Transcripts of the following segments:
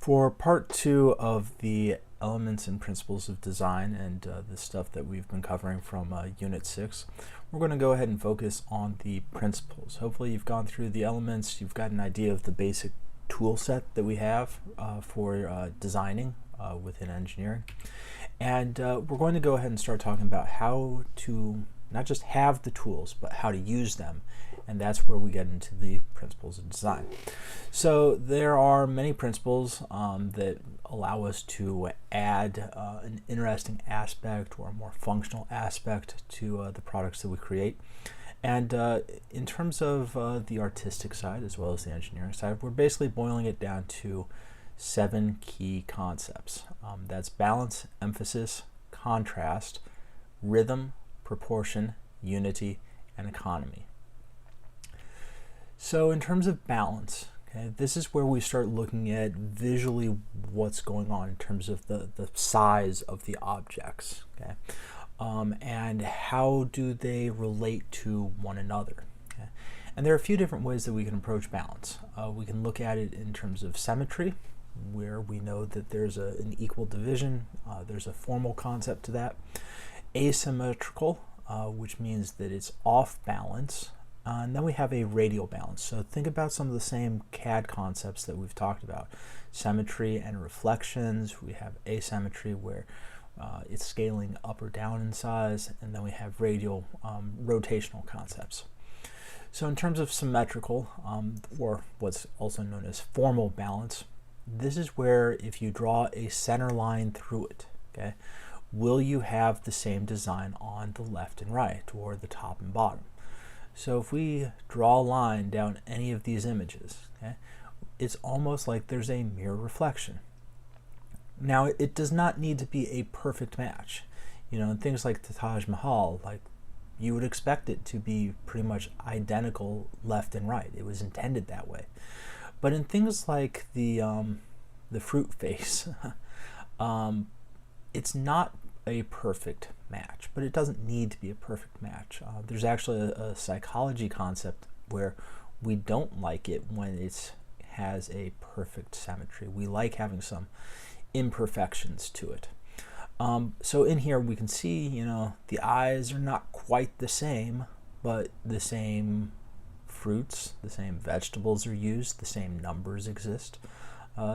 For part 2 of the elements and principles of design and the stuff that we've been covering from Unit 6, we're going to go ahead and focus on the principles. Hopefully you've gone through the elements, you've got an idea of the basic tool set that we have for designing within engineering. And we're going to go ahead and start talking about how to not just have the tools, but how to use them. And that's where we get into the principles of design. So there are many principles that allow us to add an interesting aspect or a more functional aspect to the products that we create. And in terms of the artistic side as well as the engineering side, we're basically boiling it down to 7 key concepts. That's balance, emphasis, contrast, rhythm, proportion, unity, and economy. So in terms of balance, okay, this is where we start looking at visually what's going on in terms of the size of the objects, okay, and how do they relate to one another. Okay? And there are a few different ways that we can approach balance. We can look at it in terms of symmetry, where we know that there's an equal division. There's a formal concept to that. Asymmetrical, which means that it's off balance. And then we have a radial balance. So think about some of the same CAD concepts that we've talked about. Symmetry and reflections. We have asymmetry where it's scaling up or down in size. And then we have radial rotational concepts. So in terms of symmetrical, or what's also known as formal balance, this is where if you draw a center line through it, okay, will you have the same design on the left and right, or the top and bottom? So if we draw a line down any of these images, okay, it's almost like there's a mirror reflection. Now, it does not need to be a perfect match. You know, in things like the Taj Mahal, like you would expect it to be pretty much identical left and right. It was intended that way. But in things like the fruit face, it's not a perfect match, but it doesn't need to be a perfect match. There's actually a psychology concept where we don't like it when it has a perfect symmetry. We like having some imperfections to it. So in here we can see, you know, the eyes are not quite the same, but the same fruits, the same vegetables are used, the same numbers exist.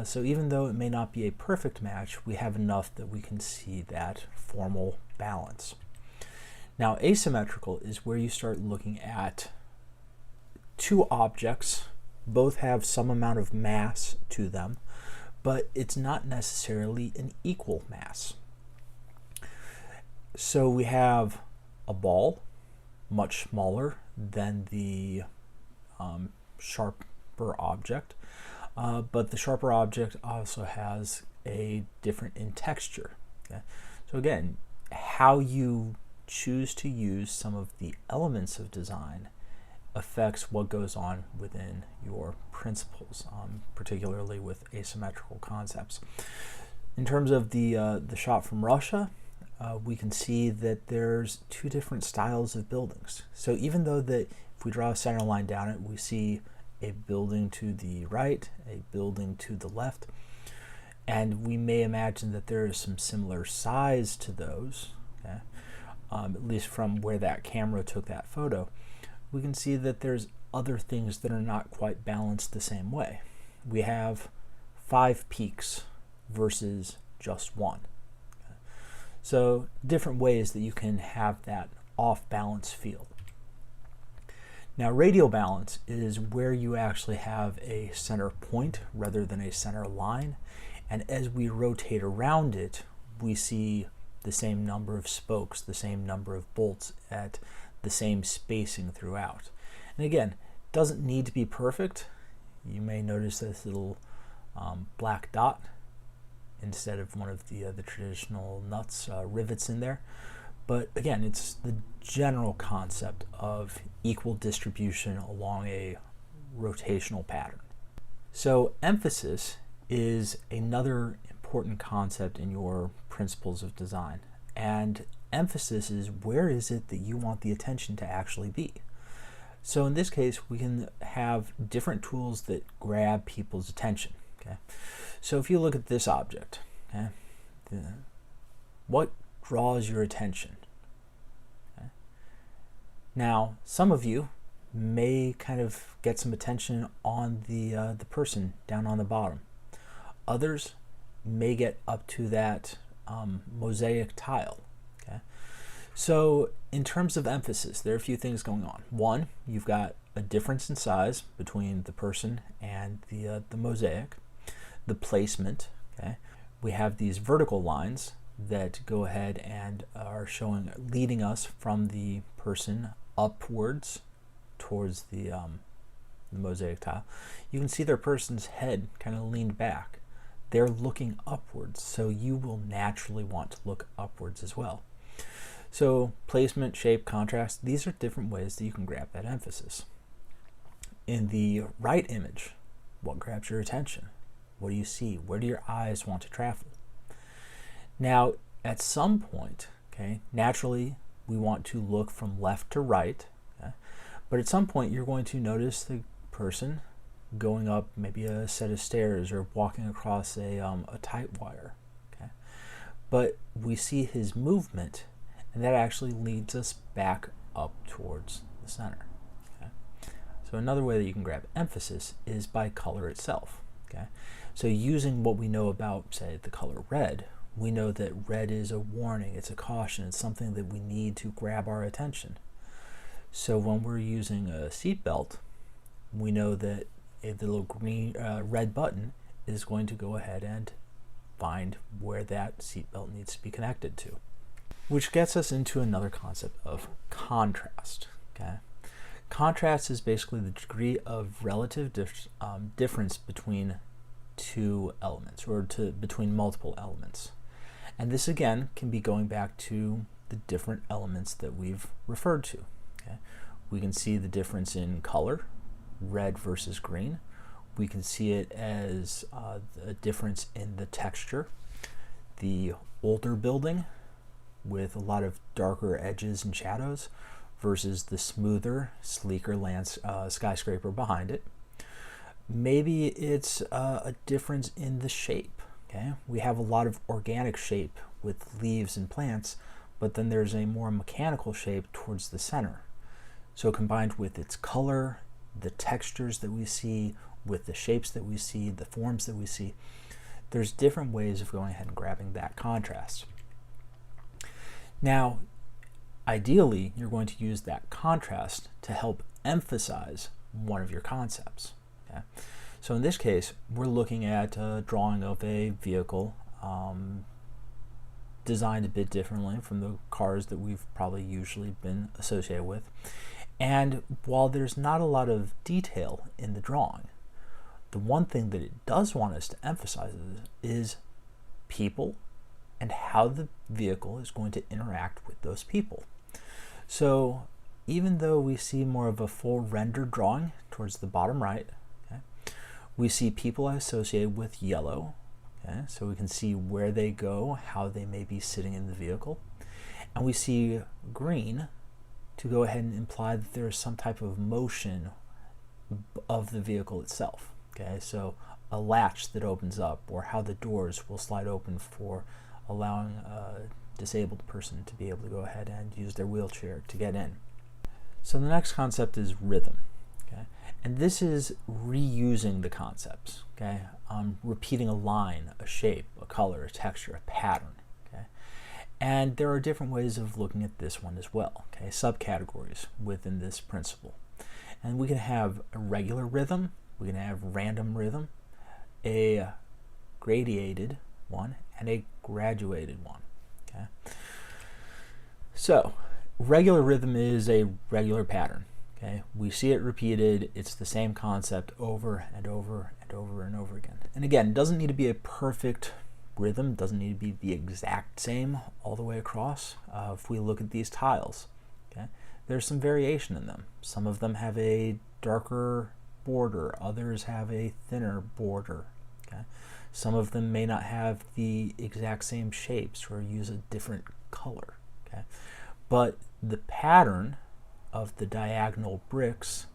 So even though it may not be a perfect match, we have enough that we can see that formal balance. Now, asymmetrical is where you start looking at two objects. Both have some amount of mass to them, but it's not necessarily an equal mass. So we have a ball, much smaller than the sharper object. But the sharper object also has a different in texture. Okay? So again, how you choose to use some of the elements of design affects what goes on within your principles, particularly with asymmetrical concepts. In terms of the shot from Russia, we can see that there's two different styles of buildings. So even though that if we draw a center line down it, we see a building to the right, a building to the left, and we may imagine that there is some similar size to those, okay? At least from where that camera took that photo. We can see that there's other things that are not quite balanced the same way. We have 5 peaks versus just 1. Okay? So different ways that you can have that off-balance feel. Now, radial balance is where you actually have a center point rather than a center line. And as we rotate around it, we see the same number of spokes, the same number of bolts at the same spacing throughout. And again, it doesn't need to be perfect. You may notice this little black dot instead of one of the traditional nuts, rivets in there. But again, it's the general concept of equal distribution along a rotational pattern. So emphasis is another important concept in your principles of design. And emphasis is where is it that you want the attention to actually be. So in this case, we can have different tools that grab people's attention. Okay, so if you look at this object, okay, what draws your attention? Okay. Now, some of you may kind of get some attention on the person down on the bottom. Others may get up to that mosaic tile. Okay, so in terms of emphasis, there are a few things going on. One, you've got a difference in size between the person and the mosaic. The placement. Okay, we have these vertical lines that go ahead and are showing, leading us from the person upwards towards the mosaic tile. You can see their person's head kind of leaned back. They're looking upwards, so you will naturally want to look upwards as well. So placement, shape, contrast, these are different ways that you can grab that emphasis. In the right image, what grabs your attention? What do you see? Where do your eyes want to travel? Now, at some point, okay, naturally we want to look from left to right, okay? But at some point you're going to notice the person going up maybe a set of stairs or walking across a tight wire. Okay? But we see his movement, and that actually leads us back up towards the center. Okay? So another way that you can grab emphasis is by color itself. Okay? So using what we know about, say, the color red, we know that red is a warning, it's a caution, it's something that we need to grab our attention. So when we're using a seatbelt, we know that the little green red button is going to go ahead and find where that seatbelt needs to be connected to. Which gets us into another concept of contrast. Okay? Contrast is basically the degree of relative difference between two elements, or between multiple elements. And this again can be going back to the different elements that we've referred to. Okay? We can see the difference in color, red versus green. We can see it as a difference in the texture. The older building with a lot of darker edges and shadows versus the smoother, sleeker skyscraper behind it. Maybe it's a difference in the shape. Okay? We have a lot of organic shape with leaves and plants, but then there's a more mechanical shape towards the center. So combined with its color, the textures that we see, with the shapes that we see, the forms that we see, there's different ways of going ahead and grabbing that contrast. Now, ideally, you're going to use that contrast to help emphasize one of your concepts. Okay? So in this case, we're looking at a drawing of a vehicle designed a bit differently from the cars that we've probably usually been associated with. And while there's not a lot of detail in the drawing, the one thing that it does want us to emphasize is people and how the vehicle is going to interact with those people. So even though we see more of a full rendered drawing towards the bottom right, okay, we see people associated with yellow, okay, so we can see where they go, how they may be sitting in the vehicle. And we see green to go ahead and imply that there is some type of motion of the vehicle itself. Okay, so a latch that opens up, or how the doors will slide open for allowing a disabled person to be able to go ahead and use their wheelchair to get in. So the next concept is rhythm. Okay, and this is reusing the concepts. Okay, repeating a line, a shape, a color, a texture, a pattern. Okay, and there are different ways of looking at this one as well. Okay, subcategories within this principle, and we can have a regular rhythm. We can have random rhythm, a gradated one, and a graduated one. Okay. So, regular rhythm is a regular pattern. Okay. We see it repeated. It's the same concept over and over and over and over again. And again, it doesn't need to be a perfect rhythm. It doesn't need to be the exact same all the way across. If we look at these tiles, okay, there's some variation in them. Some of them have a darker border, others have a thinner border. Okay? Some of them may not have the exact same shapes or use a different color. Okay? But the pattern of the diagonal bricks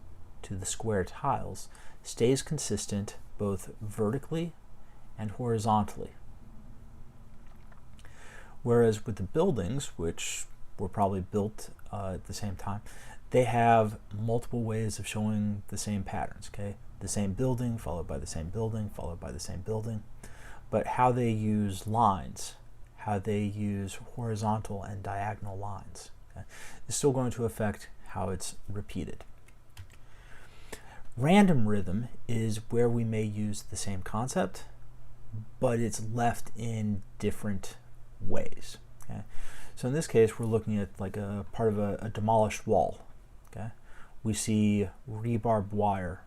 to the square tiles stays consistent both vertically and horizontally. Whereas with the buildings, which were probably built at the same time, they have multiple ways of showing the same patterns, okay? The same building followed by the same building followed by the same building. But how they use lines, how they use horizontal and diagonal lines, okay, is still going to affect how it's repeated. Random rhythm is where we may use the same concept, but it's left in different ways. Okay? So in this case, we're looking at like a part of a demolished wall. Okay? We see rebarbed wire,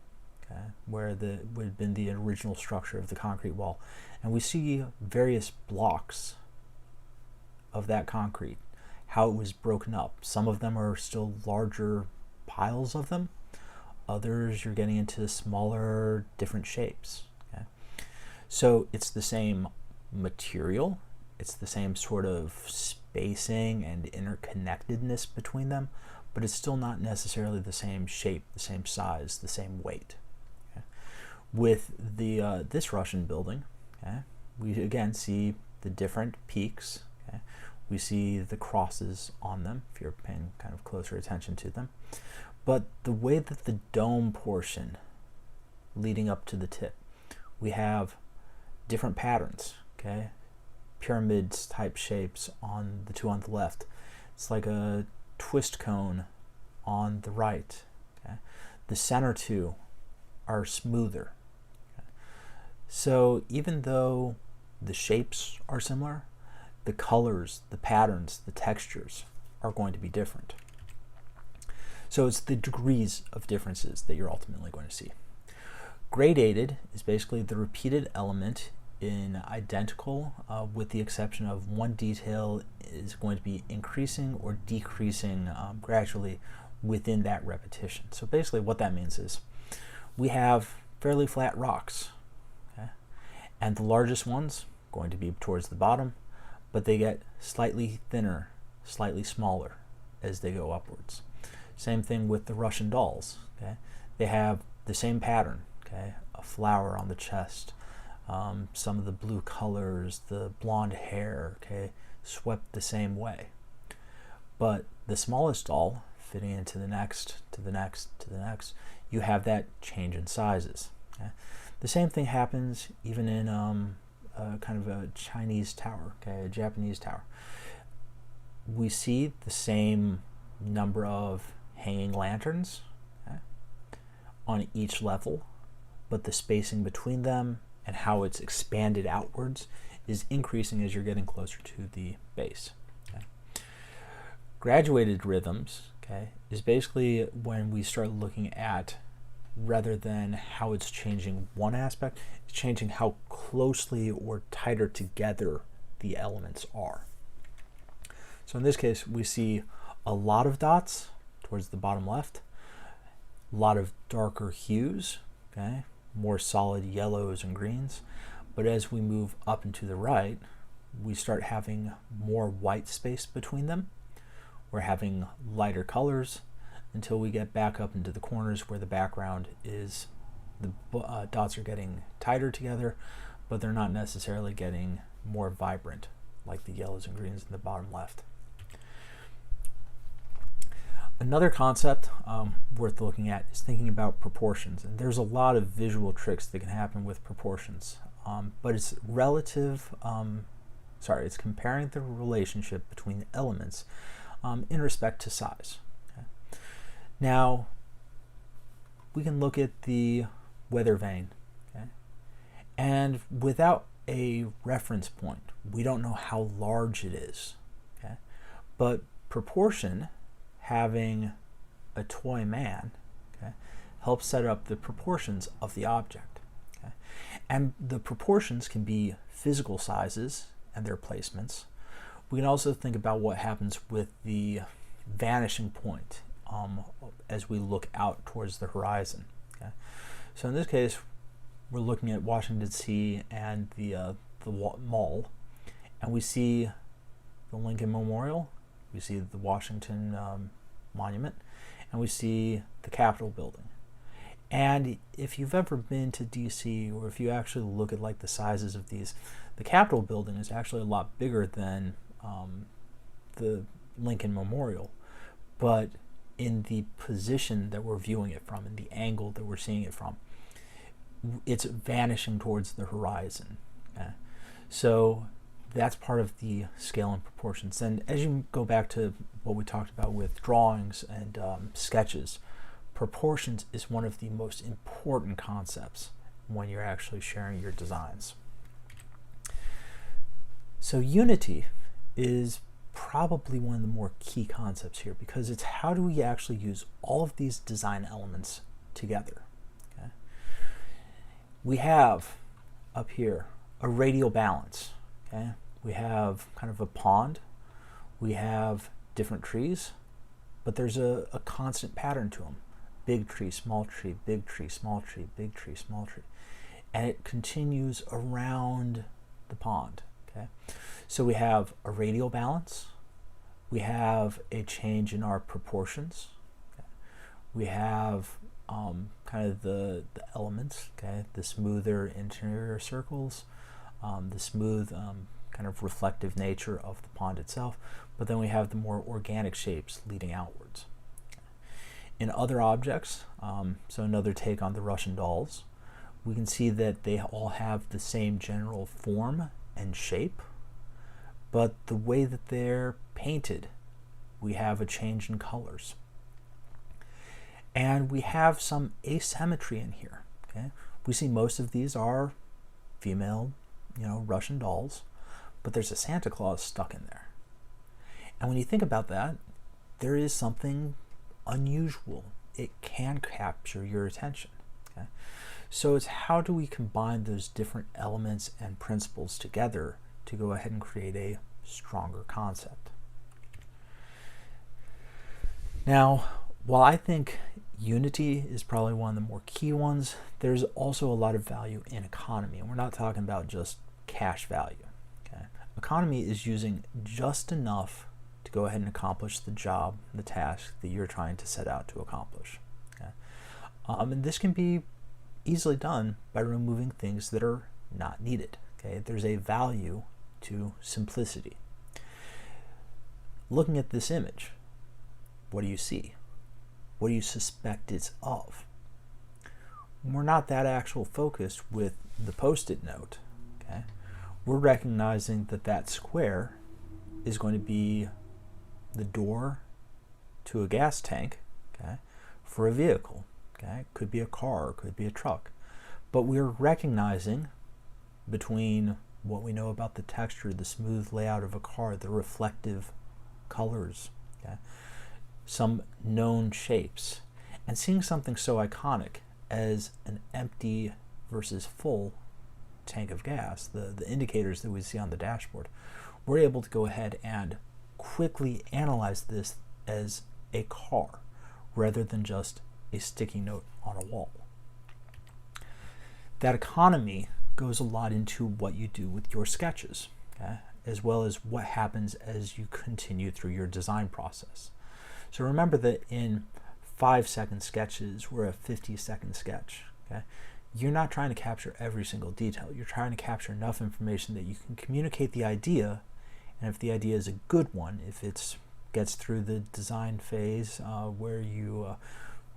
okay, where would have been the original structure of the concrete wall, and we see various blocks of that concrete, how it was broken up. Some of them are still larger piles of them. Others you're getting into smaller, different shapes. Okay? So it's the same material, it's the same sort of spacing and interconnectedness between them, but it's still not necessarily the same shape, the same size, the same weight. Okay? With the this Russian building, okay, we again see the different peaks. Okay? We see the crosses on them, if you're paying kind of closer attention to them. But the way that the dome portion leading up to the tip, we have different patterns, okay? Pyramids type shapes on the two on the left. It's like a twist cone on the right. Okay? The center two are smoother. Okay? So even though the shapes are similar, the colors, the patterns, the textures are going to be different. So it's the degrees of differences that you're ultimately going to see. Gradated is basically the repeated element in identical, with the exception of one detail is going to be increasing or decreasing gradually within that repetition. So basically what that means is we have fairly flat rocks, okay? And the largest ones going to be towards the bottom, but they get slightly thinner, slightly smaller as they go upwards. Same thing with the Russian dolls. Okay? They have the same pattern, okay? A flower on the chest, some of the blue colors, the blonde hair, okay, swept the same way. But the smallest doll fitting into the next, to the next, to the next, you have that change in sizes. Okay? The same thing happens even in kind of a Chinese tower, okay, a Japanese tower. We see the same number of hanging lanterns, okay, on each level, but the spacing between them and how it's expanded outwards is increasing as you're getting closer to the base. Okay. Graduated rhythms, okay, is basically when we start looking at, rather than how it's changing one aspect, it's changing how closely or tighter together the elements are. So in this case, we see a lot of dots towards the bottom left, a lot of darker hues, okay, more solid yellows and greens. But as we move up and to the right, we start having more white space between them. We're having lighter colors until we get back up into the corners where the background is, the dots are getting tighter together, but they're not necessarily getting more vibrant like the yellows and greens in the bottom left. Another concept worth looking at is thinking about proportions. And there's a lot of visual tricks that can happen with proportions, but it's relative, it's comparing the relationship between elements in respect to size. Okay? Now, we can look at the weather vane, okay? And without a reference point, we don't know how large it is. Okay? But proportion, having a toy man, okay, helps set up the proportions of the object. Okay? And the proportions can be physical sizes and their placements. We can also think about what happens with the vanishing point as we look out towards the horizon. Okay? So in this case, we're looking at Washington, D.C. and the mall, and we see the Lincoln Memorial, we see the Washington Monument, and we see the Capitol building. And if you've ever been to DC, or if you actually look at like the sizes of these, the Capitol building is actually a lot bigger than the Lincoln Memorial. But in the position that we're viewing it from, in the angle that we're seeing it from, it's vanishing towards the horizon. Okay? So that's part of the scale and proportions. And as you go back to what we talked about with drawings and sketches, proportions is one of the most important concepts when you're actually sharing your designs. So unity is probably one of the more key concepts here, because it's how do we actually use all of these design elements together. Okay? We have up here a radial balance. Okay? We have kind of a pond. We have different trees, but there's a constant pattern to them. Big tree, small tree, big tree, small tree, big tree, small tree. And it continues around the pond. Okay? So we have a radial balance. We have a change in our proportions. Okay? We have kind of the elements, okay? The smoother interior circles, the smooth kind of reflective nature of the pond itself, but then we have the more organic shapes leading outwards. In other objects, so another take on the Russian dolls, we can see that they all have the same general form and shape, but the way that they're painted, we have a change in colors. And we have some asymmetry in here. Okay? We see most of these are female, Russian dolls, but there's a Santa Claus stuck in there. And when you think about that, there is something unusual. It can capture your attention. Okay? So it's how do we combine those different elements and principles together to go ahead and create a stronger concept. Now, while I think unity is probably one of the more key ones, there's also a lot of value in economy, and we're not talking about just cash value. Okay? Economy is using just enough to go ahead and accomplish the job, the task that you're trying to set out to accomplish. Okay? And this can be easily done by removing things that are not needed. Okay? There's a value to simplicity. Looking at this image, what do you see? What do you suspect it's of? We're not that actual focused with the post-it note. Okay? We're recognizing that that square is going to be the door to a gas tank, okay, for a vehicle. Okay? Could be a car, could be a truck. But we're recognizing between what we know about the texture, the smooth layout of a car, the reflective colors, okay, some known shapes, and seeing something so iconic as an empty versus full tank of gas, the indicators that we see on the dashboard, we're able to go ahead and quickly analyze this as a car rather than just a sticky note on a wall. That economy goes a lot into what you do with your sketches, okay, as well as what happens as you continue through your design process. So remember that in 5-second sketches or a 50-second sketch, okay, you're not trying to capture every single detail. You're trying to capture enough information that you can communicate the idea, and if the idea is a good one, if it gets through the design phase where you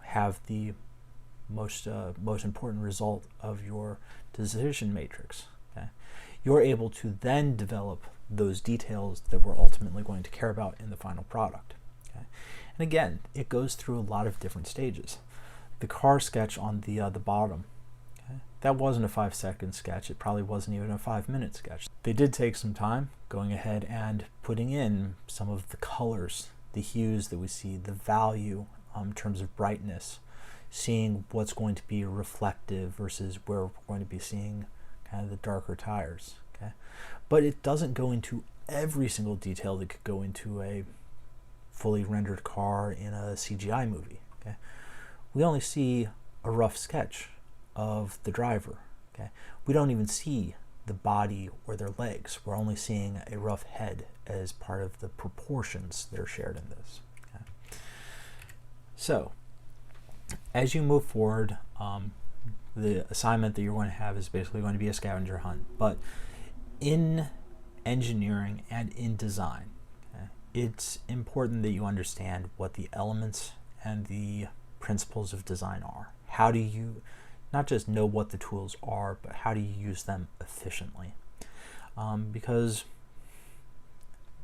have the most important result of your decision matrix, okay, you're able to then develop those details that we're ultimately going to care about in the final product. Okay? And again, it goes through a lot of different stages. The car sketch on the bottom, okay, that wasn't a 5-second sketch. It probably wasn't even a 5-minute sketch. They did take some time going ahead and putting in some of the colors, the hues that we see, the value in terms of brightness, seeing what's going to be reflective versus where we're going to be seeing kind of the darker tires. Okay? But it doesn't go into every single detail that could go into a fully rendered car in a CGI movie. Okay? We only see a rough sketch of the driver. Okay? We don't even see the body or their legs. We're only seeing a rough head as part of the proportions that are shared in this. Okay? So, As you move forward, the assignment that you're going to have is basically going to be a scavenger hunt. But in engineering and in design, okay, it's important that you understand what the elements and the principles of design are. How do you not just know what the tools are, but how do you use them efficiently? Because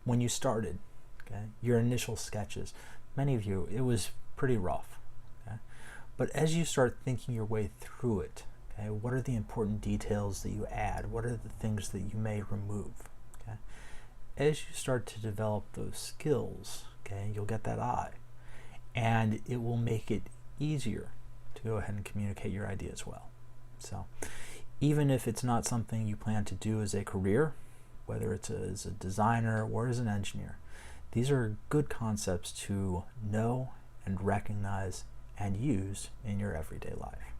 when you started, okay, your initial sketches, many of you, it was pretty rough. Okay? But as you start thinking your way through it, okay, what are the important details that you add? What are the things that you may remove? Okay? As you start to develop those skills, okay, you'll get that eye, and it will make it easier to go ahead and communicate your ideas well. So even if it's not something you plan to do as a career, whether it's as a designer or as an engineer, these are good concepts to know and recognize and use in your everyday life.